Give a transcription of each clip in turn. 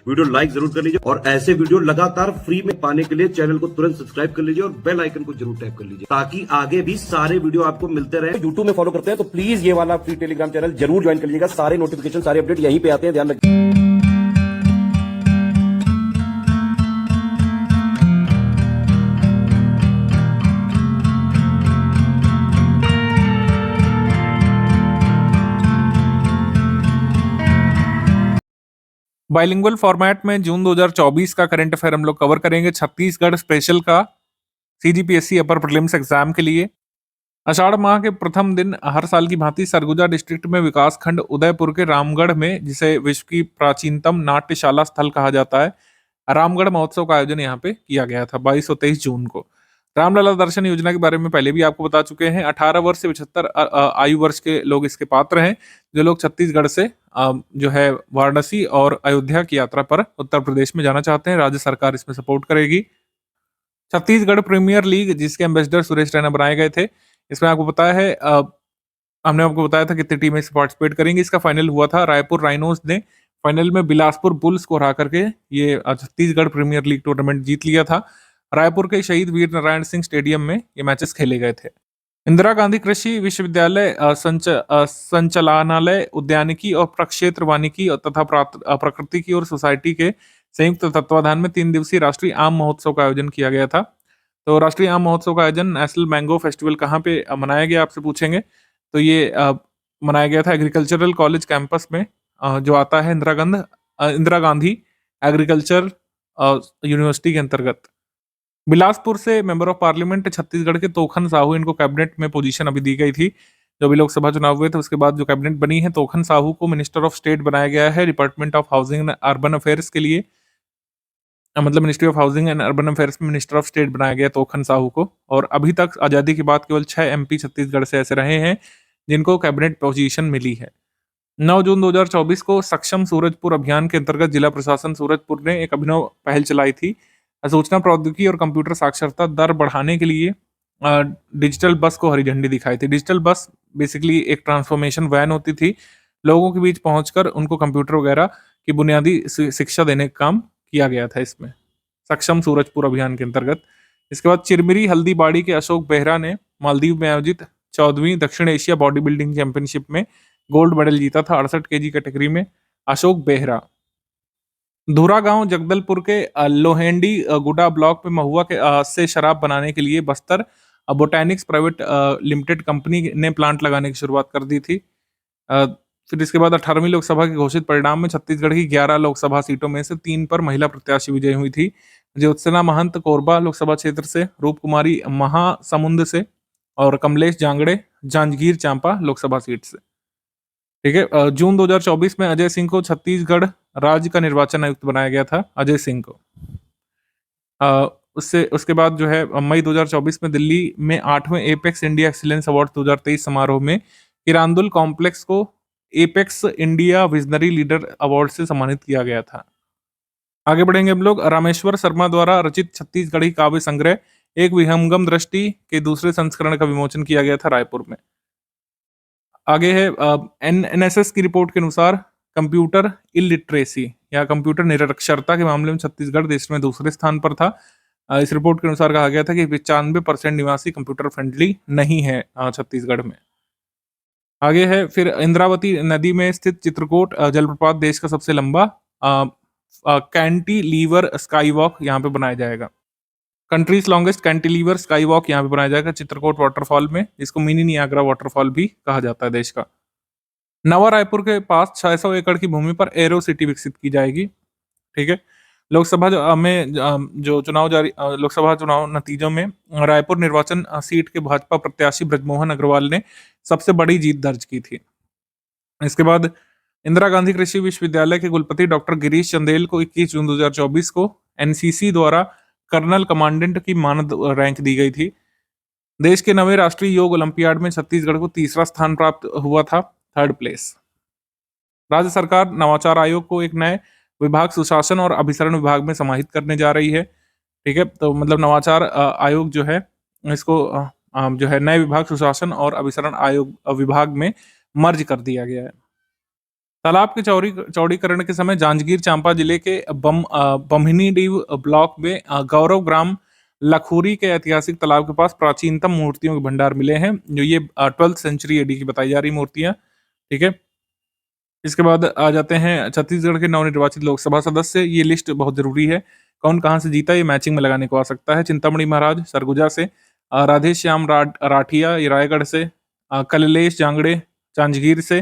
Video like जरूर कर लीजिए और ऐसे वीडियो लगातार फ्री में पाने के लिए चैनल को तुरंत सब्सक्राइब कर लीजिए और बेल आइकन को जरूर टैप कर लीजिए ताकि आगे भी सारे वीडियो आपको मिलते रहे। यूट्यूब में फॉलो करते हैं तो प्लीज ये वाला फ्री टेलीग्राम चैनल जरूर ज्वाइन कर लीजिएगा। सारे नोटिफिकेशन सारे अपडेट यहीं पे आते हैं, ध्यान रखिए। बाइलिंगुअल फॉर्मेट में जून 2024 का करंट अफेयर हम लोग कवर करेंगे। छत्तीसगढ़ स्पेशल का सीजीपीएससी अपर प्रीलिम्स एग्जाम के लिए आषाढ़ माह के प्रथम दिन हर साल की भांति सरगुजा डिस्ट्रिक्ट में विकास खंड उदयपुर के रामगढ़ में, जिसे विश्व की प्राचीनतम नाट्यशाला स्थल कहा जाता है, रामगढ़ महोत्सव का आयोजन यहाँ पे किया गया था 22 और 23 जून को। रामलला दर्शन योजना के बारे में पहले भी आपको बता चुके हैं। 18 वर्ष से 75 आयु वर्ष के लोग इसके पात्र हैं, जो लोग छत्तीसगढ़ से जो है वाराणसी और अयोध्या की यात्रा पर उत्तर प्रदेश में जाना चाहते हैं। राज्य सरकार इसमें सपोर्ट करेगी। छत्तीसगढ़ प्रीमियर लीग, जिसके एम्बेसडर सुरेश रैना बनाए गए थे, इसमें आपको पता है हमने आपको बताया था कितनी टीमें इसमें पार्टिसिपेट करेंगी। इसका फाइनल हुआ था, रायपुर राइनोज ने फाइनल में बिलासपुर बुल्स को हरा करके ये छत्तीसगढ़ प्रीमियर लीग टूर्नामेंट जीत लिया था। रायपुर के शहीद वीर नारायण सिंह स्टेडियम में ये मैचेस खेले गए थे। इंदिरा गांधी कृषि विश्वविद्यालय संचालनालय उद्यानिकी और प्रक्षेत्र वानिकी तथा प्रकृतिकी और सोसाइटी के संयुक्त तत्वाधान में 3 दिवसीय राष्ट्रीय आम महोत्सव का आयोजन किया गया था। तो राष्ट्रीय आम महोत्सव का आयोजन नेशनल मैंगो फेस्टिवल कहाँ पे मनाया गया, आपसे पूछेंगे तो ये मनाया गया था एग्रीकल्चरल कॉलेज कैंपस में, जो आता है इंदिरा गांधी एग्रीकल्चर यूनिवर्सिटी के अंतर्गत। बिलासपुर से मेंबर ऑफ पार्लियामेंट छत्तीसगढ़ के तोखन साहू, इनको कैबिनेट में पोजीशन अभी दी गई थी जो अभी लोकसभा चुनाव हुए थे, उसके बाद जो कैबिनेट बनी है, तोखन साहू को मिनिस्टर ऑफ स्टेट बनाया गया है department of housing and urban affairs के लिए। मतलब ministry of housing and urban affairs में मिनिस्टर ऑफ स्टेट बनाया गया तोखन साहू को। और अभी तक आजादी के बाद केवल 6 एमपी छत्तीसगढ़ से ऐसे रहे हैं जिनको कैबिनेट पोजीशन मिली है। 9 जून 2024 को सक्षम सूरजपुर अभियान के अंतर्गत जिला प्रशासन सूरजपुर ने एक अभिनव पहल चलाई थी। सूचना प्रौद्योगिकी और कंप्यूटर साक्षरता दर बढ़ाने के लिए डिजिटल बस को हरी झंडी दिखाई थी। डिजिटल बस बेसिकली एक ट्रांसफॉर्मेशन वैन होती थी, लोगों के बीच पहुंचकर उनको कंप्यूटर वगैरह की बुनियादी शिक्षा देने का काम किया गया था इसमें, सक्षम सूरजपुर अभियान के अंतर्गत। इसके बाद चिरमिरी हल्दीबाड़ी के अशोक बेहरा ने मालदीव में आयोजित 14वीं दक्षिण एशिया बॉडी बिल्डिंग चैंपियनशिप में गोल्ड मेडल जीता था 68 केजी कैटेगरी में अशोक बेहरा। धुरा गांव जगदलपुर के लोहेंडी गुडा ब्लॉक में महुआ के से शराब बनाने के लिए बस्तर बोटैनिक्स प्राइवेट लिमिटेड कंपनी ने प्लांट लगाने की शुरुआत कर दी थी। फिर इसके बाद 18वीं लोकसभा के घोषित परिणाम में छत्तीसगढ़ की 11 लोकसभा सीटों में से 3 पर महिला प्रत्याशी विजयी हुई थी। ज्योत्सना महंत कोरबा लोकसभा क्षेत्र से, रूप कुमारी महासमुंद से और कमलेश जांगड़े जांजगीर चांपा लोकसभा सीट से। ठीक है। जून 2024 में अजय सिंह को छत्तीसगढ़ राज्य का निर्वाचन आयुक्त बनाया गया था, अजय सिंह को। उसके बाद जो है मई 2024 में दिल्ली में 8वें एपेक्स इंडिया एक्सीलेंस अवार्ड 2023 समारोह में किरांदुल कॉम्प्लेक्स को apex India visionary leader award से सम्मानित किया गया था। आगे बढ़ेंगे हम लोग। रामेश्वर शर्मा द्वारा रचित छत्तीसगढ़ी काव्य संग्रह एक विहंगम दृष्टि के दूसरे संस्करण का विमोचन किया गया था रायपुर में। आगे है एनएसएस की रिपोर्ट के अनुसार कंप्यूटर इलिटरेसी या कंप्यूटर निरक्षरता के मामले में छत्तीसगढ़ देश में दूसरे स्थान पर था। इस रिपोर्ट के अनुसार कहा गया था कि 95% निवासी कंप्यूटर फ्रेंडली नहीं है छत्तीसगढ़ में। आगे है फिर इंद्रावती नदी में स्थित चित्रकोट जलप्रपात देश का सबसे लंबा कैंटिलीवर स्काई वॉक यहाँ पे बनाया जाएगा। Countries longest cantilever sky walk यहाँ पे बनाया जाएगा चित्रकोट वाटरफॉल में, जिसको मिनी नियाग्रा वाटरफॉल भी कहा जाता है देश का। नवा रायपुर के पास 600 एकड़ की भूमि पर एरो सिटी विकसित की जाएगी। ठीक है। लोकसभा में जो चुनाव जारी लोकसभा चुनाव नतीजों में रायपुर निर्वाचन सीट के भाजपा प्रत्याशी ब्रजमोहन अग्रवाल ने सबसे बड़ी जीत दर्ज की थी। इसके बाद इंदिरा गांधी कृषि विश्वविद्यालय के कुलपति डॉक्टर गिरीश चंदेल को 21 जून 2024 को एनसीसी द्वारा कर्नल कमांडेंट की मानद रैंक दी गई थी। देश के 9वें राष्ट्रीय योग ओलंपियाड में छत्तीसगढ़ को तीसरा स्थान प्राप्त हुआ था, 3rd प्लेस। राज्य सरकार नवाचार आयोग को एक नए विभाग सुशासन और अभिसरण विभाग में समाहित करने जा रही है। ठीक है। तो मतलब नवाचार आयोग जो है इसको जो है नए विभाग सुशासन और अभिसरण आयोग विभाग में मर्ज कर दिया गया है। तालाब के चौड़ीकरण के समय जांजगीर चांपा जिले के बम्हिनीडीह ब्लॉक में गौरव ग्राम लखूरी के ऐतिहासिक तालाब के पास प्राचीनतम मूर्तियों के भंडार मिले हैं, जो ये 12th सेंचुरी एडी की बताई जा रही मूर्तियां। ठीक है, इसके बाद आ जाते हैं छत्तीसगढ़ के नवनिर्वाचित लोकसभा सदस्य। ये लिस्ट बहुत जरूरी है, कौन कहाँ से जीता ये मैचिंग में लगाने को आ सकता है। चिंतामणि महाराज सरगुजा से, राधेश्याम राठिया ये रायगढ़ से, कललेश जांगड़े जांजगीर से,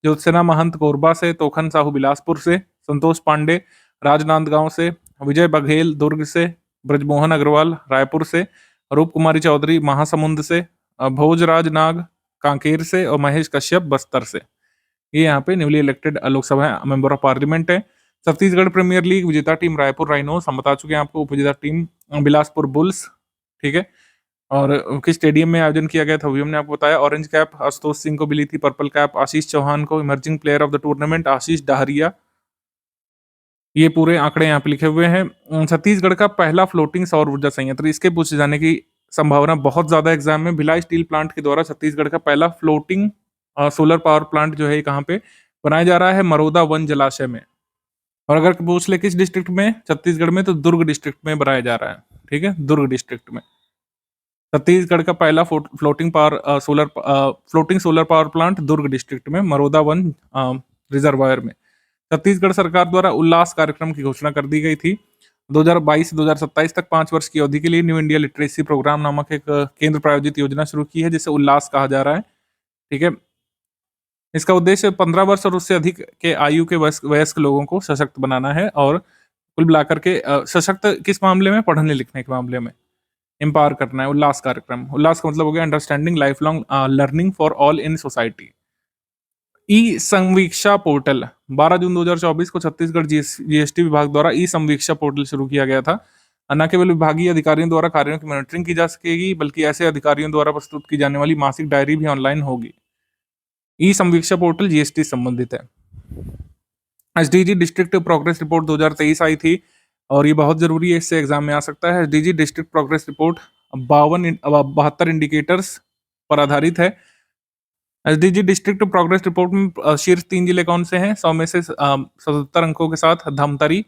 ज्योत्सना महंत कोरबा से, तोखन साहू बिलासपुर से, संतोष पांडे राजनांदगांव से, विजय बघेल दुर्ग से, ब्रजमोहन अग्रवाल रायपुर से, रूप कुमारी चौधरी महासमुंद से, भोजराज नाग कांकेर से और महेश कश्यप बस्तर से। ये यहाँ पे newly elected Lok Sabha member of parliament है। छत्तीसगढ़ प्रीमियर लीग विजेता टीम रायपुर राइनोस, हम बता चुके हैं आपको। उपविजेता टीम बिलासपुर बुल्स। ठीक है, और किस स्टेडियम में आयोजन किया गया था वो भी हमने आपको बताया। ऑरेंज कैप आशुतोष सिंह को मिली थी, पर्पल कैप आशीष चौहान को, emerging player of the tournament Ashish Dahariya. ये पूरे आंकड़े यहाँ पे लिखे हुए हैं। छत्तीसगढ़ का पहला फ्लोटिंग सौर ऊर्जा संयंत्र, इसके पूछे जाने की संभावना बहुत ज्यादा एग्जाम में। भिलाई स्टील प्लांट के द्वारा छत्तीसगढ़ का पहला फ्लोटिंग सोलर पावर प्लांट जो है कहाँ पे बनाया जा रहा है, मरोदा वन जलाशय में। और अगर पूछ ले किस डिस्ट्रिक्ट में छत्तीसगढ़ में, तो दुर्ग डिस्ट्रिक्ट में बनाया जा रहा है। ठीक है, दुर्ग डिस्ट्रिक्ट में छत्तीसगढ़ का पहला फ्लोटिंग सोलर पावर प्लांट दुर्ग डिस्ट्रिक्ट में मरोदा वन रिजर्वायर में। छत्तीसगढ़ सरकार द्वारा उल्लास कार्यक्रम की घोषणा कर दी गई थी। 2022 से 2027 तक 5 वर्ष की अवधि के लिए न्यू इंडिया लिटरेसी प्रोग्राम नामक एक केंद्र प्रायोजित योजना शुरू की है, जिसे उल्लास कहा जा रहा है। ठीक है, इसका उद्देश्य 15 वर्ष और उससे अधिक के आयु के वयस्क लोगों को सशक्त बनाना है। और कुल मिलाकर के सशक्त किस मामले में, पढ़ने लिखने के मामले में एम्पावर करना है। उल्लास कार्यक्रम, उल्लास का मतलब हो गया understanding lifelong learning for all in society. E Samviksha portal 12 जून 2024 को छत्तीसगढ़ जीएसटी विभाग द्वारा ई संवीक्षा पोर्टल शुरू किया गया था। न केवल विभागीय अधिकारियों द्वारा कार्यों की मॉनिटरिंग की जा सकेगी, बल्कि ऐसे अधिकारियों द्वारा प्रस्तुत की जाने वाली मासिक डायरी भी ऑनलाइन होगी। ई संवीक्षा पोर्टल जीएसटी संबंधित है। एसडीजी डिस्ट्रिक्ट प्रोग्रेस रिपोर्ट 2023 आई थी और ये बहुत जरूरी है, इससे एग्जाम में आ सकता है। SDG district progress report 72 indicators पर आधारित है। एसडीजी डिस्ट्रिक्ट प्रोग्रेस रिपोर्ट में शीर्ष 3 जिले कौन से हैं, 100 में से 77 अंकों के साथ धमतरी,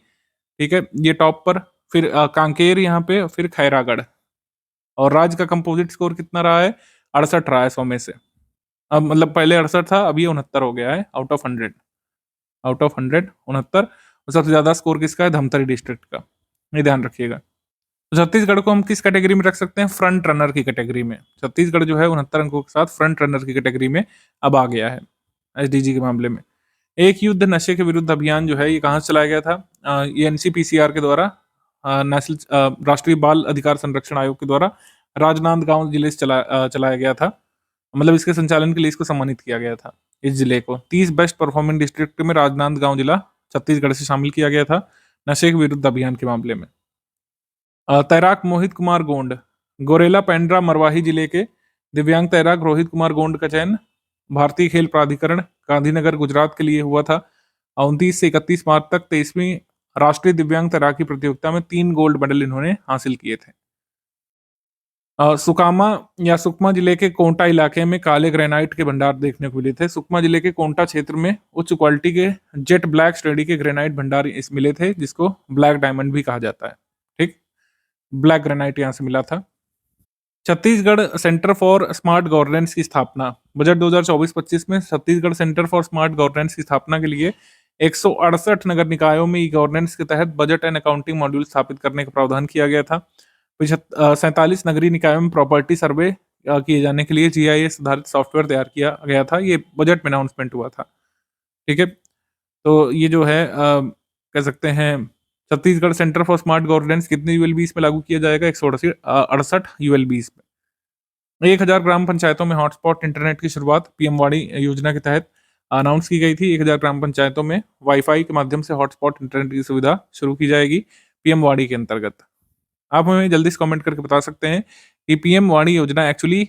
ठीक है, ये टॉप पर, फिर कांकेर यहाँ पे, फिर खैरागढ़। और राज्य का कंपोजिट स्कोर कितना रहा है, 68 रहा है 100 में से। अब मतलब पहले 68 था, अब ये 69 हो गया है आउट ऑफ 100। 69। और सबसे ज्यादा स्कोर किसका है, धमतरी डिस्ट्रिक्ट का, ये ध्यान रखिएगा। तो छत्तीसगढ़ को हम किस कैटेगरी में रख सकते हैं, फ्रंट रनर की कैटेगरी में। छत्तीसगढ़ जो है 69 अंकों के साथ फ्रंट रनर की कैटेगरी में अब आ गया है एसडीजी के मामले में। एक युद्ध नशे के विरुद्ध अभियान जो है ये कहाँ से चलाया गया था, ये एनसीपीसीआर के द्वारा, नेशनल राष्ट्रीय बाल अधिकार संरक्षण आयोग के द्वारा राजनांदगांव जिले से चलाया गया था। मतलब इसके संचालन के लिए इसको सम्मानित किया गया था, इस जिले को। 30 बेस्ट परफॉर्मिंग डिस्ट्रिक्ट में राजनांदगांव जिला छत्तीसगढ़ से शामिल किया गया था नशे के विरुद्ध अभियान के मामले में। तैराक मोहित कुमार गोंड, गोरेला पेंड्रा मरवाही जिले के दिव्यांग तैराक रोहित कुमार गोंड का चयन भारतीय खेल प्राधिकरण गांधीनगर गुजरात के लिए हुआ था। 29 से 31 मार्च तक 23वीं राष्ट्रीय दिव्यांग तैराकी प्रतियोगिता में 3 गोल्ड मेडल इन्होंने हासिल किए थे। सुकामा या सुकमा जिले के कोंटा इलाके में काले ग्रेनाइट के भंडार देखने को मिले थे। सुकमा जिले के कोंटा क्षेत्र में उच्च क्वालिटी के जेट ब्लैक श्रेणी के ग्रेनाइट भंडार इस मिले थे, जिसको ब्लैक डायमंड भी कहा जाता है। ठीक, ब्लैक ग्रेनाइट यहाँ से मिला था। Chhattisgarh centre for smart governance की स्थापना, बजट 2024-25 में Chhattisgarh centre for smart governance की स्थापना के लिए 168 नगर निकायों में ई गवर्नेंस के तहत बजट एंड अकाउंटिंग मॉड्यूल स्थापित करने का प्रावधान किया गया था। 47 नगरीय निकायों में प्रॉपर्टी सर्वे किए जाने के लिए जीआईएस आधारित सॉफ्टवेयर तैयार किया गया था। ये बजट में अनाउंसमेंट हुआ था। ठीक है, तो ये जो है कह सकते हैं Chhattisgarh centre for smart governance कितने यूएलबीस में लागू किया जाएगा, 168 यूएलबीस में। 1000 ग्राम पंचायतों में हॉटस्पॉट इंटरनेट की शुरुआत पीएम वाणी योजना के तहत अनाउंस की गई थी। 1000 ग्राम पंचायतों में वाईफाई के माध्यम से हॉटस्पॉट इंटरनेट की सुविधा शुरू की जाएगी पीएम वाणी के अंतर्गत। आप हमें जल्दी से कमेंट करके बता सकते हैं कि पीएम वाणी योजना एक्चुअली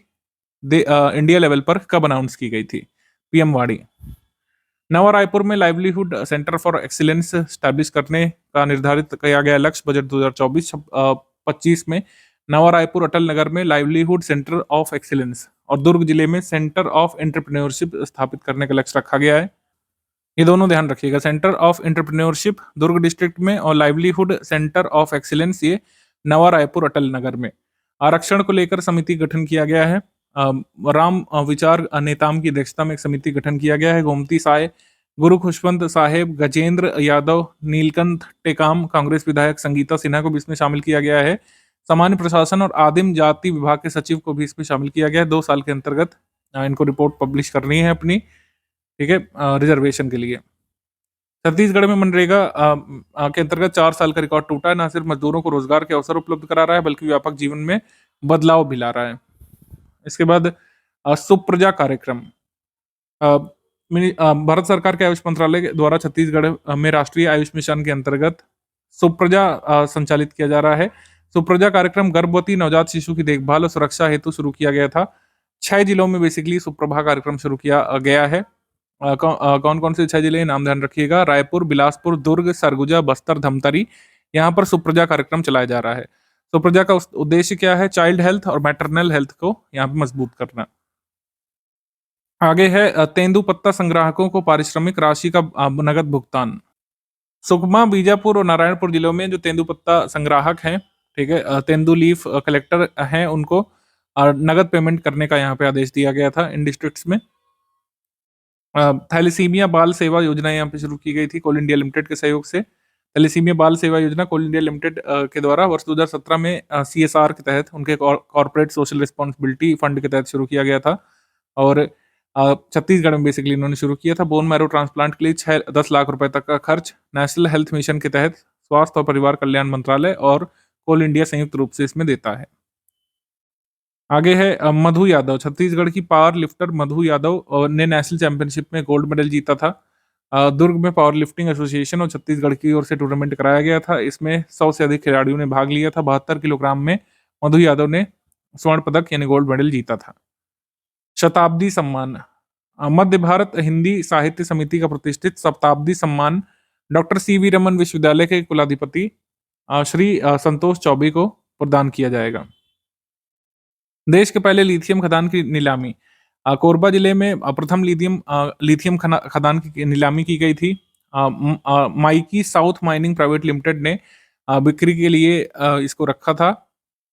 इंडिया लेवल पर कब अनाउंस की गई थी। पीएम वाणी नवा रायपुर में livelihood centre for excellence establish करने का निर्धारित किया गया लक्ष्य बजट 2024-25 में नवा रायपुर अटल नगर में लाइवलीहुड सेंटर ऑफ एक्सीलेंस और दुर्ग जिले में सेंटर ऑफ एंटरप्रेन्योरशिप स्थापित करने का लक्ष्य रखा गया है। ये दोनों ध्यान रखिएगा। Centre of entrepreneurship Durg district में और लाइवलीहुड सेंटर ऑफ एक्सीलेंस ये नवा रायपुर अटल नगर में। आरक्षण को लेकर समिति गठन किया गया है। राम विचार नेताम की अध्यक्षता में एक समिति गठन किया गया है। गोमती साय, गुरु खुशवंत साहेब, गजेंद्र यादव, नीलकंठ टेकाम, कांग्रेस विधायक संगीता सिन्हा को भी इसमें शामिल किया गया है। सामान्य प्रशासन और आदिम जाति विभाग के सचिव को भी इसमें शामिल किया गया है। 2 साल के अंतर्गत इनको रिपोर्ट पब्लिश करनी है अपनी, ठीक है, रिजर्वेशन के लिए। छत्तीसगढ़ में मनरेगा के अंतर्गत 4 साल का रिकॉर्ड टूटा है। न सिर्फ मजदूरों को रोजगार के अवसर उपलब्ध करा रहा है, बल्कि व्यापक जीवन में बदलाव भी ला रहा है। इसके बाद सुप्रजा कार्यक्रम। भारत सरकार के आयुष मंत्रालय द्वारा छत्तीसगढ़ में राष्ट्रीय आयुष मिशन के अंतर्गत सुप्रजा संचालित किया जा रहा है। सुप्रजा कार्यक्रम गर्भवती नवजात शिशु की देखभाल और सुरक्षा हेतु शुरू किया गया था। 6 जिलों में बेसिकली सुप्रभा कार्यक्रम शुरू किया गया है। कौन कौन से 6 जिले, नाम ध्यान रखिएगा। रायपुर, बिलासपुर, दुर्ग, सरगुजा, बस्तर, धमतरी, यहाँ पर सुप्रजा कार्यक्रम चलाया जा रहा है। सुप्रजा का उद्देश्य क्या है? चाइल्ड हेल्थ और मैटरनल हेल्थ को यहाँ पे मजबूत करना। आगे है तेंदुपत्ता संग्राहकों को पारिश्रमिक राशि का नगद भुगतान। सुकमा, बीजापुर और नारायणपुर जिलों में जो तेंदुपत्ता संग्राहक हैं, ठीक है, तेंदु लीफ कलेक्टर हैं, उनको नगद पेमेंट करने का यहाँ पे आदेश दिया गया था इन डिस्ट्रिक्ट्स में। थैलेसीमिया बाल सेवा योजना यहाँ पे शुरू की गई थी कोल इंडिया लिमिटेड के सहयोग से। थैलेसीमिया बाल सेवा योजना कोल इंडिया लिमिटेड के द्वारा वर्ष 2017 में CSR के तहत, उनके कॉर्पोरेट सोशल रिस्पॉन्सिबिलिटी फंड के तहत शुरू किया गया था। और छत्तीसगढ़ में बेसिकली इन्होंने शुरू किया था। बोन मैरो ट्रांसप्लांट के लिए 10 लाख रुपए तक का खर्च नेशनल हेल्थ मिशन के तहत स्वास्थ्य और परिवार कल्याण मंत्रालय और कोल इंडिया संयुक्त रूप से इसमें देता है। आगे है मधु यादव। छत्तीसगढ़ की पावर लिफ्टर मधु यादव ने नेशनल चैंपियनशिप में गोल्ड मेडल जीता था। दुर्ग में पावर लिफ्टिंग एसोसिएशन और छत्तीसगढ़ की ओर से टूर्नामेंट कराया गया था। इसमें 100 से अधिक खिलाड़ियों ने भाग लिया था। 72 किलोग्राम में मधु यादव ने स्वर्ण पदक यानी गोल्ड मेडल जीता था। शताब्दी सम्मान। मध्य भारत हिंदी साहित्य समिति का प्रतिष्ठित शताब्दी सम्मान डॉक्टर CV रमन विश्वविद्यालय के कुलाधिपति श्री संतोष चौबे को प्रदान किया जाएगा। देश के पहले लिथियम खदान की नीलामी। कोरबा जिले में प्रथम लिथियम खदान की नीलामी की गई थी। Mikey south mining private limited ने बिक्री के लिए इसको रखा था,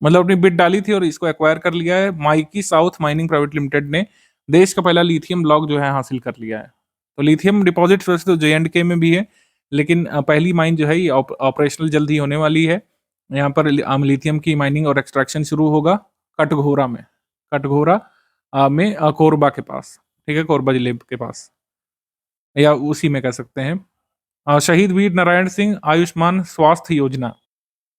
मतलब अपनी बिड डाली थी और इसको एक्वायर कर लिया है। Mikey south mining private limited ने देश का पहला लिथियम ब्लॉक जो है हासिल कर लिया है। तो लिथियम डिपॉजिट वैसे तो J&K में भी है, लेकिन पहली माइन जो है ये ऑपरेशनल जल्द ही होने वाली है। यहाँ पर लिथियम की माइनिंग और एक्सट्रैक्शन शुरू होगा कटघोरा में कोरबा के पास, ठीक है, कोरबा जिले के पास या उसी में कह सकते हैं। शहीद वीर नारायण सिंह आयुष्मान स्वास्थ्य योजना।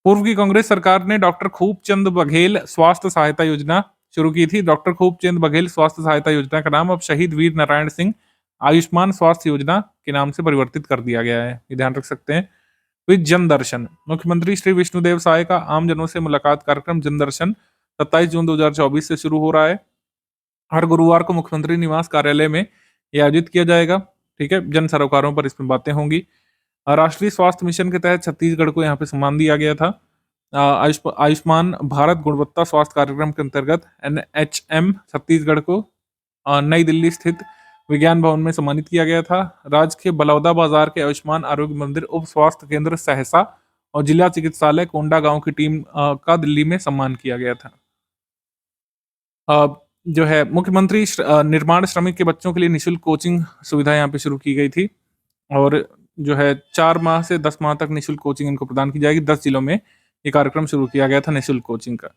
पूर्व की कांग्रेस सरकार ने डॉक्टर खूबचंद बघेल स्वास्थ्य सहायता योजना शुरू की थी। डॉक्टर खूबचंद बघेल स्वास्थ्य सहायता योजना का नाम अब शहीद वीर नारायण सिंह आयुष्मान स्वास्थ्य योजना के नाम से परिवर्तित कर दिया गया है, ये ध्यान रख सकते हैं। फिर जन दर्शन। मुख्यमंत्री श्री विष्णुदेव साय का आमजनों से मुलाकात कार्यक्रम जन दर्शन 27 जून 2024 से शुरू हो रहा है। हर गुरुवार को मुख्यमंत्री निवास कार्यालय में यह आयोजित किया जाएगा, ठीक है। जन सरोकारों पर इसमें बातें होंगी। राष्ट्रीय स्वास्थ्य मिशन के तहत छत्तीसगढ़ को यहाँ पे सम्मान दिया गया था। आयुष्मान भारत गुणवत्ता स्वास्थ्य कार्यक्रम के अंतर्गत NHM छत्तीसगढ़ को नई दिल्ली स्थित विज्ञान भवन में सम्मानित किया गया था। राज्य के बलौदा बाजार के आयुष्मान आरोग्य मंदिर उप स्वास्थ्य केंद्र सहसा और जिला चिकित्सालय कोंडा गांव की टीम का दिल्ली में सम्मान किया गया था। जो है मुख्यमंत्री निर्माण श्रमिक के बच्चों के लिए निःशुल्क कोचिंग सुविधा यहाँ पे शुरू की गई थी और जो है 4 माह से 10 माह तक निःशुल्क कोचिंग इनको प्रदान की जाएगी। 10 जिलों में ये कार्यक्रम शुरू किया गया था निःशुल्क कोचिंग का।